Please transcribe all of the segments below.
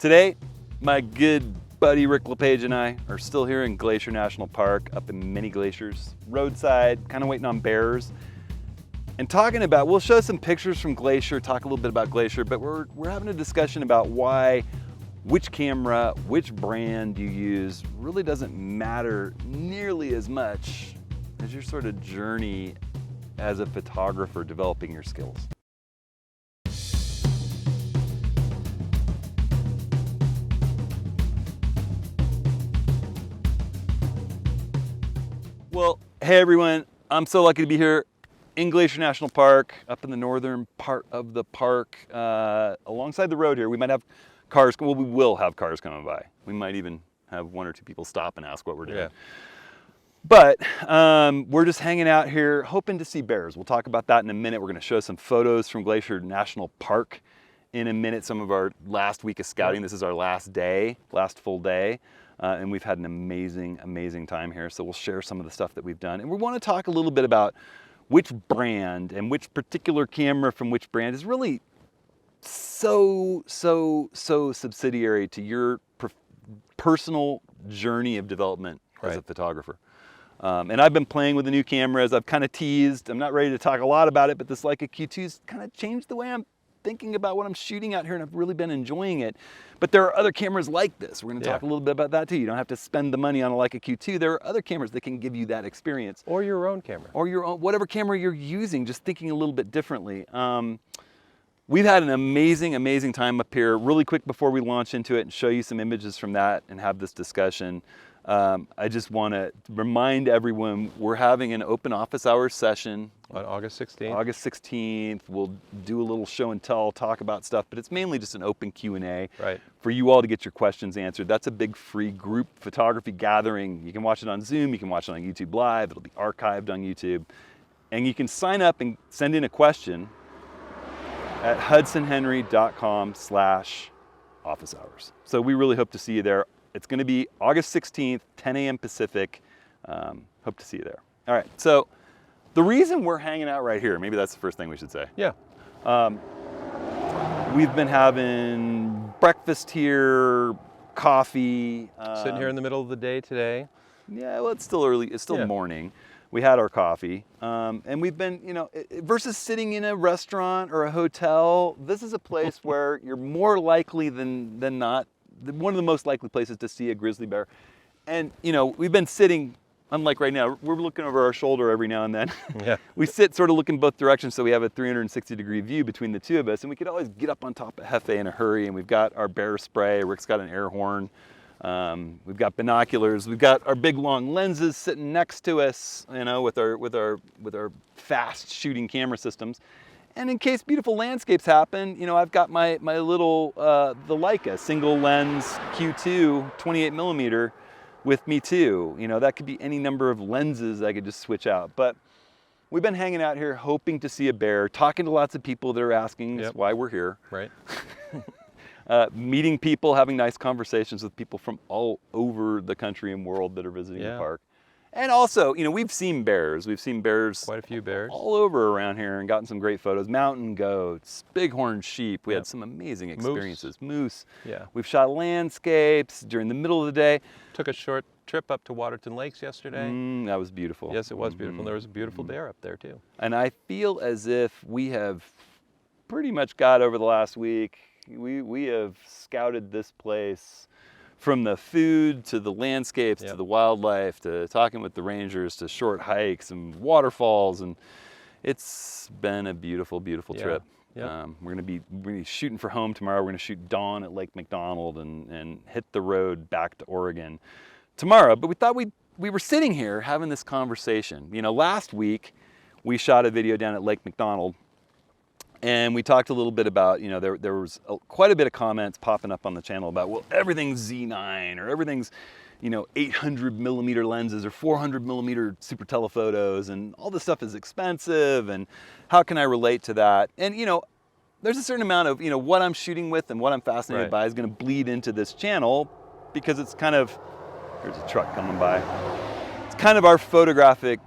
Today, my good buddy Rick LePage and I are still here in Glacier National Park, up in many glaciers, roadside, kind of waiting on bears. And talking about, we'll show some pictures from Glacier, talk a little bit about Glacier, but we're having a discussion about why which camera, which brand you use really doesn't matter nearly as much as your sort of journey as a photographer developing your skills. Well, hey everyone, I'm so lucky to be here in Glacier National Park, up in the northern part of the park, alongside the road here. We might have cars, well, we will have cars coming by. We might even have one or two people stop and ask what we're doing. Yeah. But we're just hanging out here, hoping to see bears. We'll talk about that in a minute. We're gonna show some photos from Glacier National Park in a minute, some of our last week of scouting. This is our last day, last full day. And we've had an amazing, amazing time here. So we'll share some of the stuff that we've done. And we want to talk a little bit about which brand and which particular camera from which brand is really so subsidiary to your personal journey of development as a photographer. And I've been playing with the new cameras. I've kind of teased. I'm not ready to talk a lot about it, but this Leica Q2's kind of changed the way I'm thinking about what I'm shooting out here, and I've really been enjoying it. But there are other cameras like this. We're going to talk a little bit about that too. You don't have to spend the money on a Leica Q2. There are other cameras that can give you that experience. Or your own camera. Or your own, whatever camera you're using, just thinking a little bit differently. We've had an amazing, amazing time up here. Really quick before we launch into it and show you some images from that and have this discussion, I just want to remind everyone we're having an open office hours session on August 16th. August 16th. We'll do a little show and tell, talk about stuff, but it's mainly just an open Q&A for you all to get your questions answered. That's a big free group photography gathering. You can watch it on Zoom, you can watch it on YouTube Live, it'll be archived on YouTube. And you can sign up and send in a question at hudsonhenry.com/office hours. So we really hope to see you there. It's going to be August 16th, 10 a.m. Pacific. Hope to see you there. All right, so the reason we're hanging out right here, maybe that's the first thing we should say. Yeah. We've been having breakfast here, coffee. Sitting here in the middle of the day today. Yeah, well, it's still early. It's still morning. We had our coffee, and we've been, you know, versus sitting in a restaurant or a hotel, this is a place where you're more likely than not, one of the most likely places to see a grizzly bear. And, you know, we've been sitting, unlike right now, we're looking over our shoulder every now and then. Yeah. We sit sort of looking both directions so we have a 360-degree view between the two of us, and we could always get up on top of Hefe in a hurry, and we've got our bear spray, Rick's got an air horn. We've got binoculars. We've got our big long lenses sitting next to us, you know, with our fast shooting camera systems. And in case beautiful landscapes happen, you know, I've got my little the Leica single lens Q2 28mm with me too. You know, that could be any number of lenses I could just switch out. But we've been hanging out here hoping to see a bear, talking to lots of people that are asking us why we're here. Right. Meeting people, having nice conversations with people from all over the country and world that are visiting the park. And also, you know, we've seen bears. We've seen bears. Quite a few bears. All over around here and gotten some great photos. Mountain goats, bighorn sheep. We had some amazing experiences. Moose. Yeah. We've shot landscapes during the middle of the day. Took a short trip up to Waterton Lakes yesterday. That was beautiful. Yes, it was beautiful. There was a beautiful bear up there too. And I feel as if we have pretty much got over the last week. We have scouted this place from the food to the landscapes to the wildlife to talking with the rangers to short hikes and waterfalls, and it's been a beautiful, beautiful trip. We're gonna be shooting for home tomorrow. We're gonna shoot dawn at Lake McDonald and hit the road back to Oregon tomorrow. But we thought we were sitting here having this conversation. You know, last week we shot a video down at Lake McDonald. And we talked a little bit about, you know, there was quite a bit of comments popping up on the channel about, well, everything's Z9 or everything's, you know, 800mm lenses or 400mm super telephotos, and all this stuff is expensive, and how can I relate to that? And, you know, there's a certain amount of, you know, what I'm shooting with and what I'm fascinated by is going to bleed into this channel, because it's kind of, there's a truck coming by. It's kind of our photographic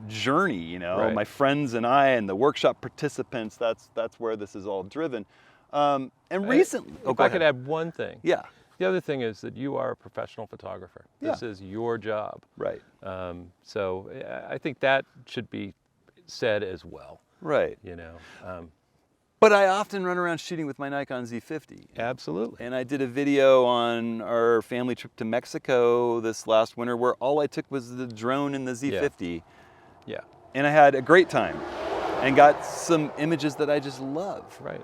journey, you know, my friends and I and the workshop participants, that's where this is all driven. And recently, If I could add one thing. Yeah. The other thing is that you are a professional photographer. This Yeah. is your job. Right. So I think that should be said as well. Right. You know. But I often run around shooting with my Nikon Z50. Absolutely. And I did a video on our family trip to Mexico this last winter where all I took was the drone and the Z50. Yeah. And I had a great time and got some images that I just love. Right.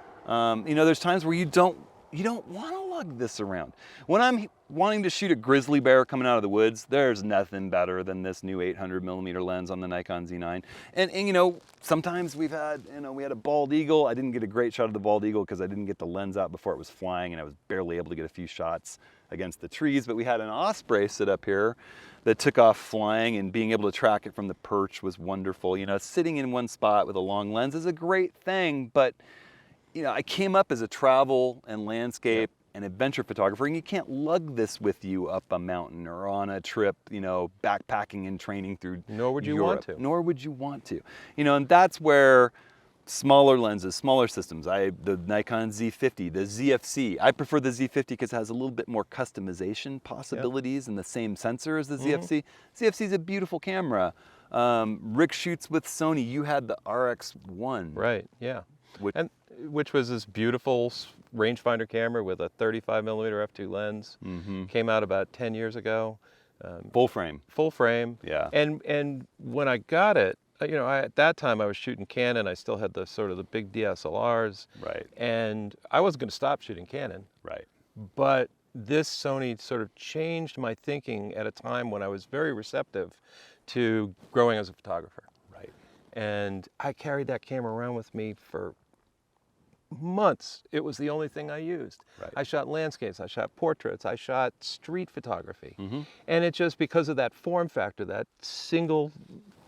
You know, there's times where you don't want to lug this around. When I'm wanting to shoot a grizzly bear coming out of the woods, there's nothing better than this new 800mm lens on the Nikon Z9. And you know, sometimes we had a bald eagle. I didn't get a great shot of the bald eagle because I didn't get the lens out before it was flying and I was barely able to get a few shots against the trees. But we had an osprey sit up here that took off flying, and being able to track it from the perch was wonderful. You know, sitting in one spot with a long lens is a great thing, but you know, I came up as a travel and landscape and adventure photographer, and you can't lug this with you up a mountain or on a trip, you know, backpacking and training through Nor would you Europe. want to. Nor would you want to. You know, and that's where smaller lenses, smaller systems, the Nikon Z50, the ZFC, I prefer the Z50 because it has a little bit more customization possibilities and the same sensor as the ZFC. ZFC is a beautiful camera. Rick shoots with Sony. You had the RX1. Right. Yeah. Which was this beautiful rangefinder camera with a 35mm f2 lens. Came out about 10 years ago. Full frame. Full frame. Yeah. And when I got it, you know, at that time I was shooting Canon. I still had the sort of the big DSLRs. Right. And I wasn't going to stop shooting Canon. Right. But this Sony sort of changed my thinking at a time when I was very receptive to growing as a photographer. Right. And I carried that camera around with me for months. It was the only thing I used. Right. I shot landscapes, I shot portraits, I shot street photography. And it just, because of that form factor, that single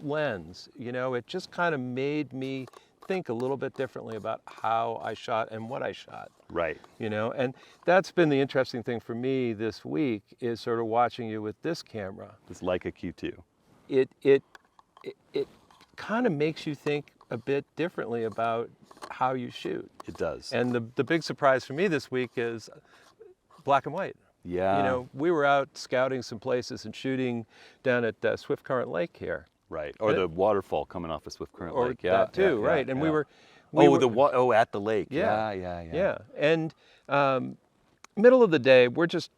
lens, you know, it just kind of made me think a little bit differently about how I shot and what I shot. Right. You know, and that's been the interesting thing for me this week, is sort of watching you with this camera. This Leica Q2. It kind of makes you think a bit differently about how you shoot. It does. And the big surprise for me this week is black and white. Yeah. You know, we were out scouting some places and shooting down at Swift Current Lake here. Right. Or the waterfall coming off of Swift Current Or Lake. Yeah. that too, yeah, right. yeah, And yeah. we were at the lake. Yeah. Yeah. And middle of the day, we're just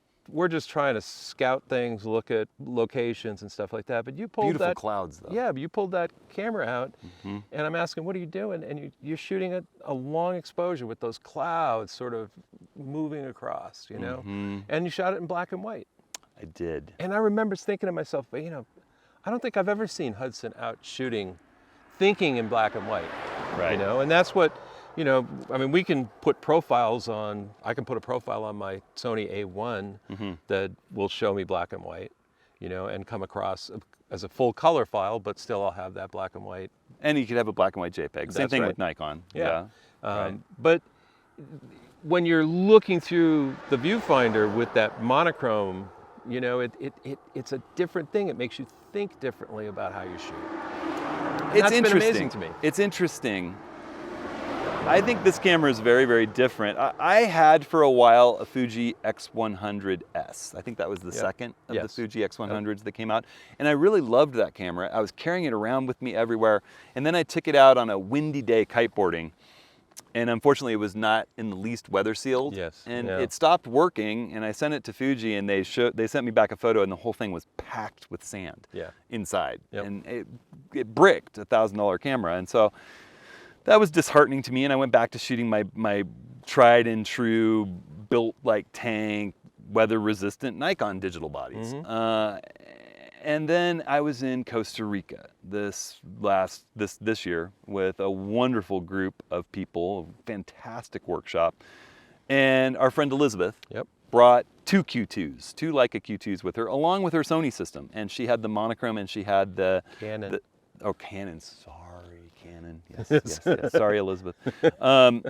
trying to scout things, look at locations and stuff like that. But you pulled Beautiful that clouds though. Yeah, but you pulled that camera out, and I'm asking, what are you doing? And you're shooting a long exposure with those clouds sort of moving across, you know? And you shot it in black and white. I did. And I remember thinking to myself, you know, I don't think I've ever seen Hudson out shooting, thinking in black and white. Right. You know, and that's what, you know, I mean, we can put profiles on, I can put a profile on my Sony A1 that will show me black and white, you know, and come across as a full color file, but still I'll have that black and white. And you could have a black and white JPEG. Same That's thing right. with Nikon. Yeah. Right. But when you're looking through the viewfinder with that monochrome, you know, it's a different thing. It makes you think differently about how you shoot. And It's that's interesting. been amazing to me. It's interesting. I think this camera is very, very different. I had for a while a Fuji X100S. I think that was the second of the Fuji X100s that came out. And I really loved that camera. I was carrying it around with me everywhere. And then I took it out on a windy day kiteboarding. And unfortunately, it was not in the least weather sealed. Yes. And yeah. it stopped working, and I sent it to Fuji, and they sent me back a photo, and the whole thing was packed with sand inside. Yep. And it bricked a $1,000 camera. And so that was disheartening to me, and I went back to shooting my tried and true, built like tank, weather-resistant Nikon digital bodies. And then I was in Costa Rica this year with a wonderful group of people, a fantastic workshop. And our friend Elizabeth brought two Q2s, two Leica Q2s with her, along with her Sony system. And she had the monochrome and she had the Canon. Canon, sorry, Canon. Yes. Sorry, Elizabeth. But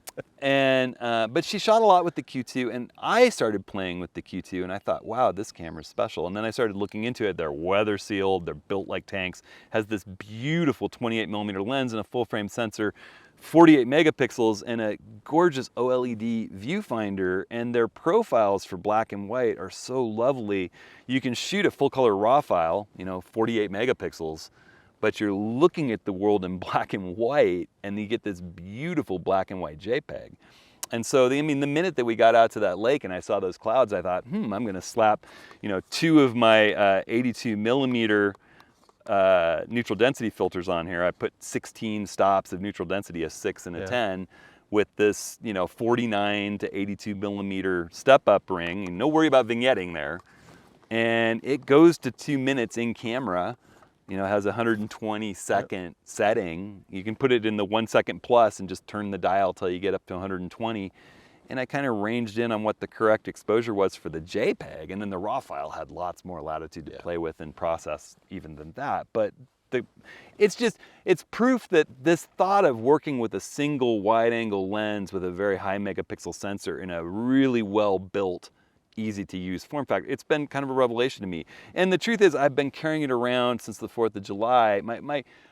she shot a lot with the Q2, and I started playing with the Q2, and I thought, wow, this camera's special. And then I started looking into it. They're weather sealed, they're built like tanks, has this beautiful 28mm lens and a full frame sensor 48 megapixels and a gorgeous OLED viewfinder, and their profiles for black and white are so lovely. You can shoot a full color RAW file, 48 megapixels, but you're looking at the world in black and white, and you get this beautiful black and white JPEG. And so, the minute that we got out to that lake and I saw those clouds, I thought, I'm going to slap, 2 of my 82 millimeter neutral density filters on here. I put 16 stops of neutral density, a 6 and a 10, with this, 49 to 82 millimeter step-up ring. And no worry about vignetting there. And it goes to 2 minutes in camera. Has a 120 second setting. You can put it in the 1 second plus and just turn the dial till you get up to 120. And I kind of ranged in on what the correct exposure was for the JPEG, and then the RAW file had lots more latitude to play with and process even than that. But it's proof that this thought of working with a single wide angle lens with a very high megapixel sensor in a really well built, easy to use form factor, it's been kind of a revelation to me. And the truth is, I've been carrying it around since the 4th of July.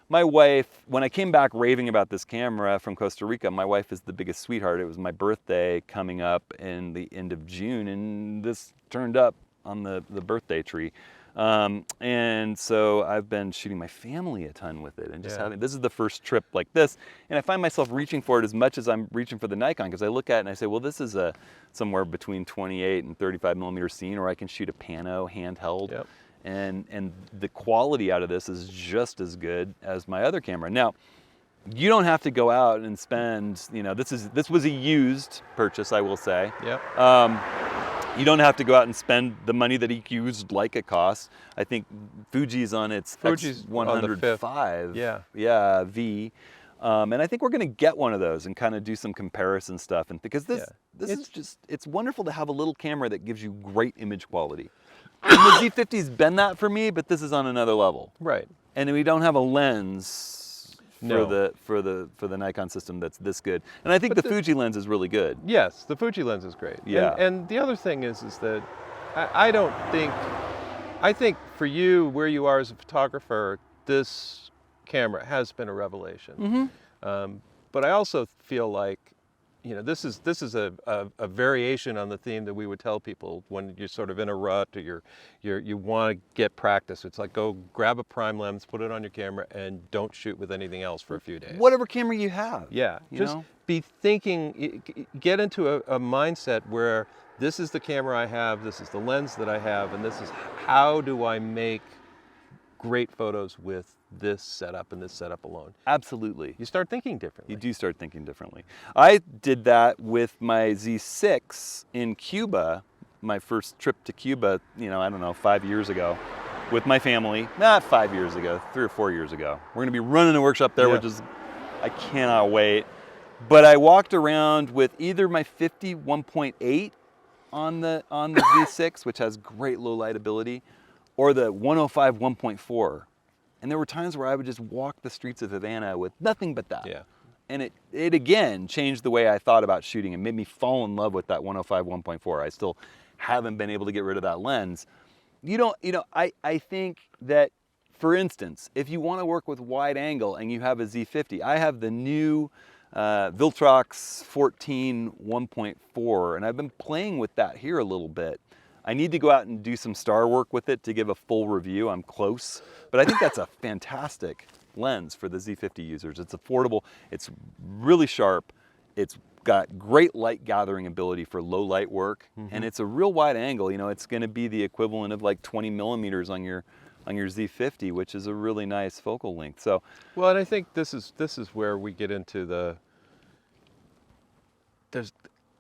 My wife, when I came back raving about this camera from Costa Rica, my wife is the biggest sweetheart. It was my birthday coming up in the end of June, and this turned up on the birthday tree. And so I've been shooting my family a ton with it, and just this is the first trip like this, and I find myself reaching for it as much as I'm reaching for the Nikon, because I look at it and I say, well, this is somewhere between 28 and 35 millimeter scene, or I can shoot a pano handheld, and the quality out of this is just as good as my other camera. Now, you don't have to go out and spend, this was a used purchase, I will say. You don't have to go out and spend the money that a used Leica costs. I think Fuji's on its X105 V. And I think we're going to get one of those and kind of do some comparison stuff. And because this is just, it's wonderful to have a little camera that gives you great image quality. And the Z50's been that for me, but this is on another level. Right. And we don't have a lens for the Nikon system that's this good. And I think the Fuji lens is really good. Yes, the Fuji lens is great. Yeah. And the other thing is that I think for you, where you are as a photographer, this camera has been a revelation. But I also feel like, this is a variation on the theme that we would tell people when you're sort of in a rut, or you want to get practice. It's like, go grab a prime lens, put it on your camera, and don't shoot with anything else for a few days. Whatever camera you have. Yeah, just be thinking, get into a mindset where this is the camera I have, this is the lens that I have, and this is how do I make great photos with this setup and this setup alone. Absolutely. You start thinking differently. You do start thinking differently. I did that with my Z6 in Cuba, my first trip to Cuba, I don't know, 5 years ago, with my family. Not 5 years ago, 3 or 4 years ago. We're going to be running a workshop there, which is, I cannot wait. But I walked around with either my 50 1.8 on the Z6, which has great low light ability, or the 105 1.4. And there were times where I would just walk the streets of Havana with nothing but that. And it again changed the way I thought about shooting and made me fall in love with that 105 1.4. I still haven't been able to get rid of that lens. I think that, for instance, if you want to work with wide angle and you have a Z50, I have the new Viltrox 14 1.4, and I've been playing with that here a little bit. I need to go out and do some star work with it to give a full review. I'm close, but I think that's a fantastic lens for the Z50 users. It's affordable, it's really sharp, it's got great light gathering ability for low light work, and it's a real wide angle. It's going to be the equivalent of like 20 millimeters on your Z50, which is a really nice focal length. So, well, and I think this is where we get into there's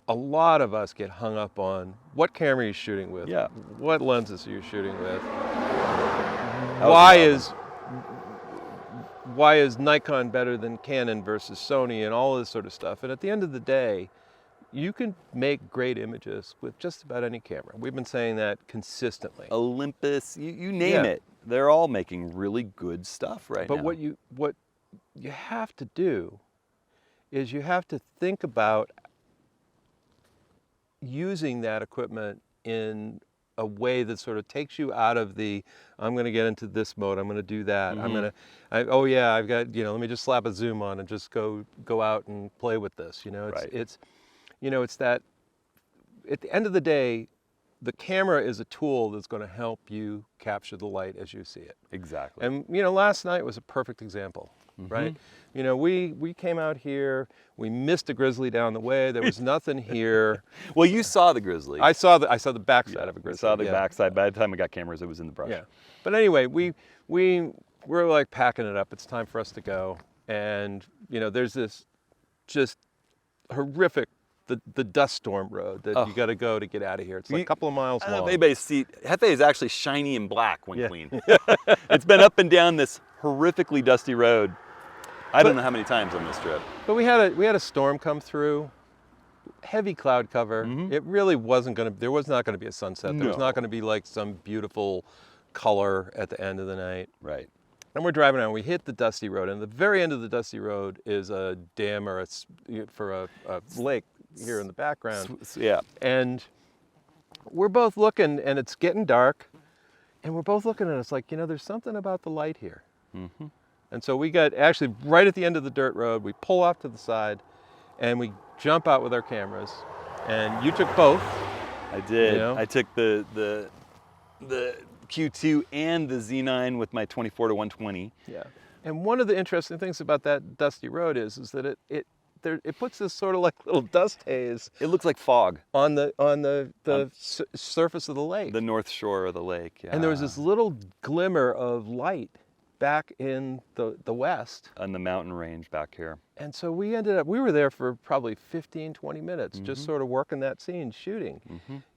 a lot of us get hung up on what camera you're shooting with, what lenses are you shooting with, why is Nikon better than Canon versus Sony, and all this sort of stuff. And at the end of the day, you can make great images with just about any camera. We've been saying that consistently. Olympus, you name it. They're all making really good stuff right now. But what you have to do is you have to think about using that equipment in a way that sort of takes you out of the, I'm going to get into this mode, I'm going to do that, oh yeah, I've got, let me just slap a zoom on and just go out and play with this. It's that, at the end of the day, the camera is a tool that's going to help you capture the light as you see it. Exactly. And last night was a perfect example, right? We came out here, we missed a grizzly down the way. There was nothing here. Well, you saw the grizzly. I saw the backside of a grizzly. I saw the backside. By the time we got cameras, it was in the brush. Yeah. But anyway, we're like packing it up. It's time for us to go. And there's this just horrific, the dust storm road that you got to go to get out of here. It's like a couple of miles long. I don't know if anybody's seen, Hefe is actually shiny and black when clean. It's been up and down this horrifically dusty road. I don't know how many times on this trip. But we had a storm come through, heavy cloud cover. It really wasn't there was not going to be a sunset. There was not going to be like some beautiful color at the end of the night. Right. And we're driving around, we hit the dusty road, and at the very end of the dusty road is a dam or a lake here in the background. Yeah. And we're both looking, and it's getting dark, and we're both looking at it. It's like, there's something about the light here. And so we got actually right at the end of the dirt road, we pull off to the side, and we jump out with our cameras. And you took both. I did. I took the Q2 and the Z9 with my 24 to 120. Yeah. And one of the interesting things about that dusty road is that it puts this sort of like little dust haze. It looks like fog on the surface of the lake. The north shore of the lake. Yeah. And there was this little glimmer of light back in the west. On the mountain range back here. And so we were there for probably 15, 20 minutes, just sort of working that scene, shooting,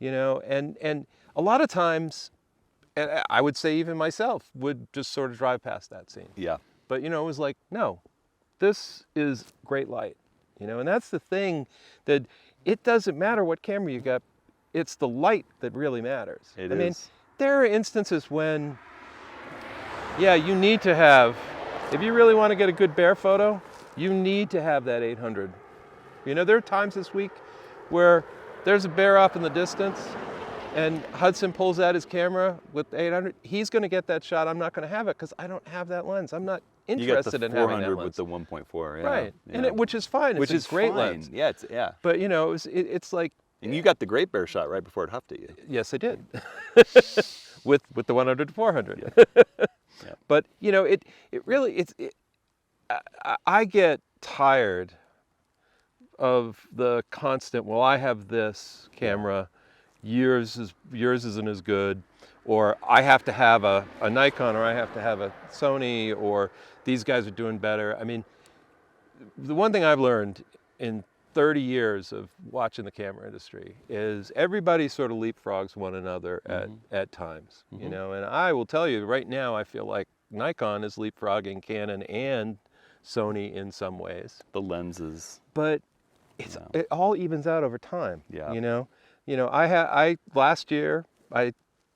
and a lot of times, and I would say even myself would just sort of drive past that scene. Yeah. But, it was like, no, this is great light, and that's the thing, that it doesn't matter what camera you got, it's the light that really matters. I mean, there are instances when, you need to have, if you really want to get a good bear photo, you need to have that 800. There are times this week where there's a bear off in the distance, and Hudson pulls out his camera with 800. He's going to get that shot. I'm not going to have it because I don't have that lens. I'm not interested in having that lens. You got the 400 with the 1.4, yeah. Right, yeah. and which is fine. It's a great lens. Yeah, But it's like. And you got the great bear shot right before it huffed at you. Yes, I did. with the 100 to 400. Yeah. Yeah. But it really I get tired of the constant. Well, I have this camera. Yours isn't as good, or I have to have a Nikon, or I have to have a Sony, or these guys are doing better. I mean, the one thing I've learned in 30 years of watching the camera industry is everybody sort of leapfrogs one another at times, and I will tell you right now, I feel like Nikon is leapfrogging Canon and Sony in some ways. The lenses. But it all evens out over time. Yeah. I last year I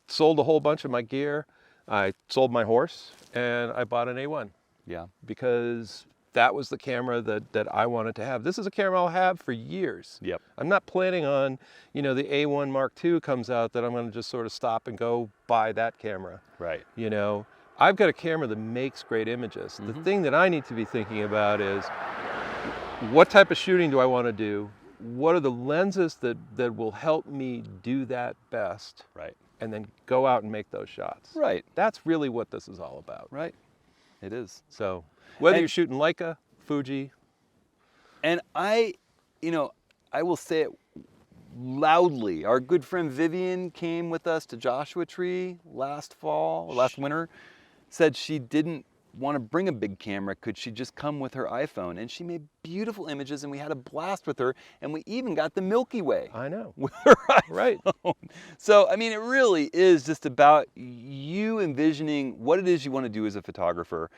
sold a whole bunch of my gear. I sold my horse and I bought an A1. Yeah. Because that was the camera that I wanted to have. This is a camera I'll have for years. Yep. I'm not planning on, the A1 Mark II comes out that I'm going to just sort of stop and go buy that camera. Right. I've got a camera that makes great images. The thing that I need to be thinking about is, what type of shooting do I want to do? What are the lenses that will help me do that best? Right. And then go out and make those shots. Right. That's really what this is all about. Right. It is. So whether you're shooting Leica, Fuji. And I will say it loudly. Our good friend Vivian came with us to Joshua Tree last winter, said she didn't want to bring a big camera. Could she just come with her iPhone? And she made beautiful images, and we had a blast with her, and we even got the Milky Way. I know. With her iPhone. Right. So, I mean, it really is just about you envisioning what it is you want to do as a photographer,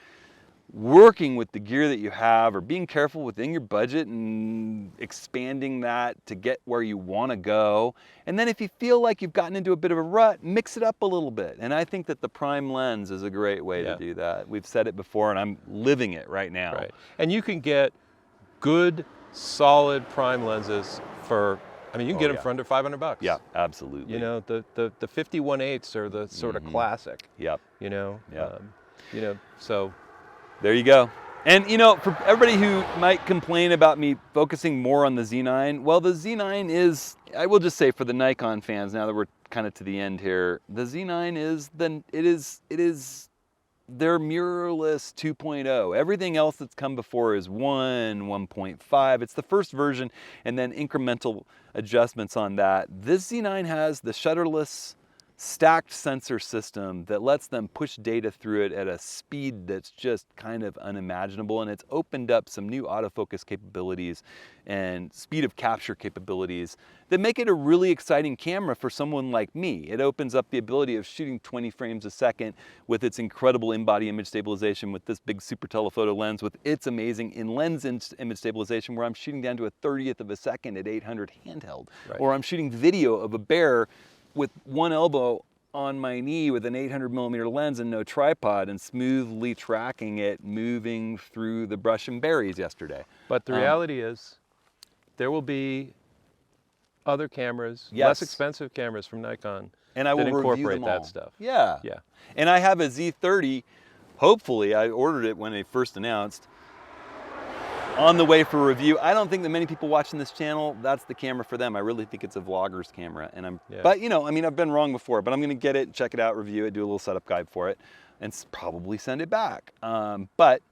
working with the gear that you have, or being careful within your budget and expanding that to get where you want to go. And then if you feel like you've gotten into a bit of a rut, mix it up a little bit. And I think that the prime lens is a great way to do that. We've said it before, and I'm living it right now. Right. And you can get good, solid prime lenses for I mean, you can Oh, get them yeah. for under $500. Yeah, absolutely. You know, the 51/8s are the sort of classic. Yep. You know. Yep. You know. So. There you go. And you know, for everybody who might complain about me focusing more on the Z9, well, the Z9 is, I will just say for the Nikon fans, now that we're kind of to the end here, the Z9 is it is their mirrorless 2.0. Everything else that's come before is 1.5. It's the first version and then incremental adjustments on that. This Z9 has the shutterless stacked sensor system that lets them push data through it at a speed that's just kind of unimaginable, and it's opened up some new autofocus capabilities and speed of capture capabilities that make it a really exciting camera for someone like me. It opens up the ability of shooting 20 frames a second with its incredible in-body image stabilization, with this big super telephoto lens, with its amazing in-lens image stabilization, where I'm shooting down to a 30th of a second at 800 handheld, Right. or I'm shooting video of a bear with one elbow on my knee with an 800mm lens and no tripod, and smoothly tracking it moving through the brush and berries yesterday. But the reality is, there will be other cameras, Yes. less expensive cameras from Nikon, And I will that review incorporate them all. that stuff. Yeah. Yeah. And I have a Z30, hopefully, I ordered it when they first announced, on the way for review. I don't think that many people watching this channel, that's the camera for them. I really think it's a vlogger's camera. And but you know, I mean, I've been wrong before, but I'm gonna get it, check it out, review it, do a little setup guide for it, and probably send it back. But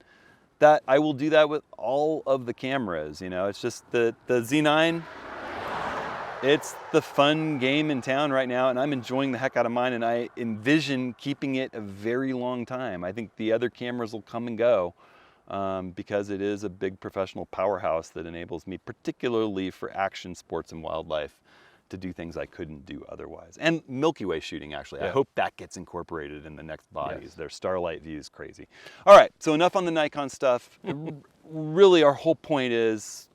that I will do that with all of the cameras. You know, it's just the Z9, it's the fun game in town right now, and I'm enjoying the heck out of mine, and I envision keeping it a very long time. I think the other cameras will come and go, because it is a big professional powerhouse that enables me, particularly for action, sports, and wildlife, to do things I couldn't do otherwise. And Milky Way shooting, actually. I hope that gets incorporated in the next bodies. Yes. Their starlight view is crazy. All right, so enough on the Nikon stuff. Really, our whole point is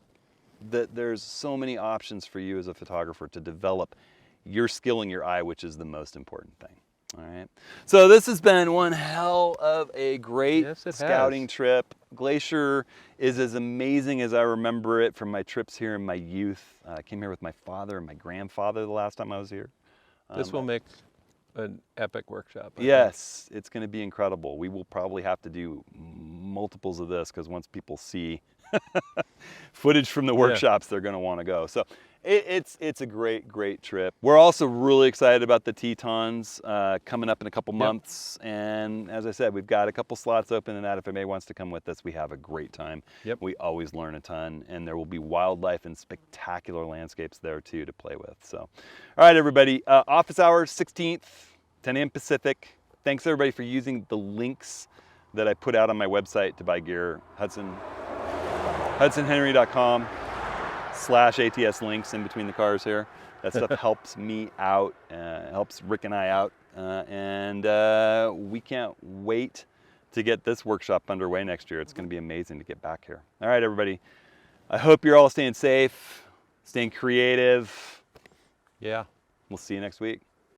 that there's so many options for you as a photographer to develop your skill in your eye, which is the most important thing. All right. So this has been one hell of a great scouting trip. Glacier is as amazing as I remember it from my trips here in my youth. I came here with my father and my grandfather the last time I was here. This will make an epic workshop. I Yes, it's going to be incredible. We will probably have to do multiples of this, because once people see footage from the workshops, they're going to want to go. So it's a great trip. We're also really excited about the Tetons coming up in a couple months. And as I said, we've got a couple slots open in that. If anybody wants to come with us, we have a great time. We always learn a ton, and there will be wildlife and spectacular landscapes there too to play with. So, all right, everybody, office hours 16th, 10 a.m. Pacific. Thanks everybody for using the links that I put out on my website to buy gear, hudsonhenry.com/ATS links in between the cars here. That stuff helps me out, helps Rick and I out, and we can't wait to get this workshop underway next year. It's going to be amazing to get back here. All right, everybody. I hope you're all staying safe, staying creative. Yeah. We'll see you next week.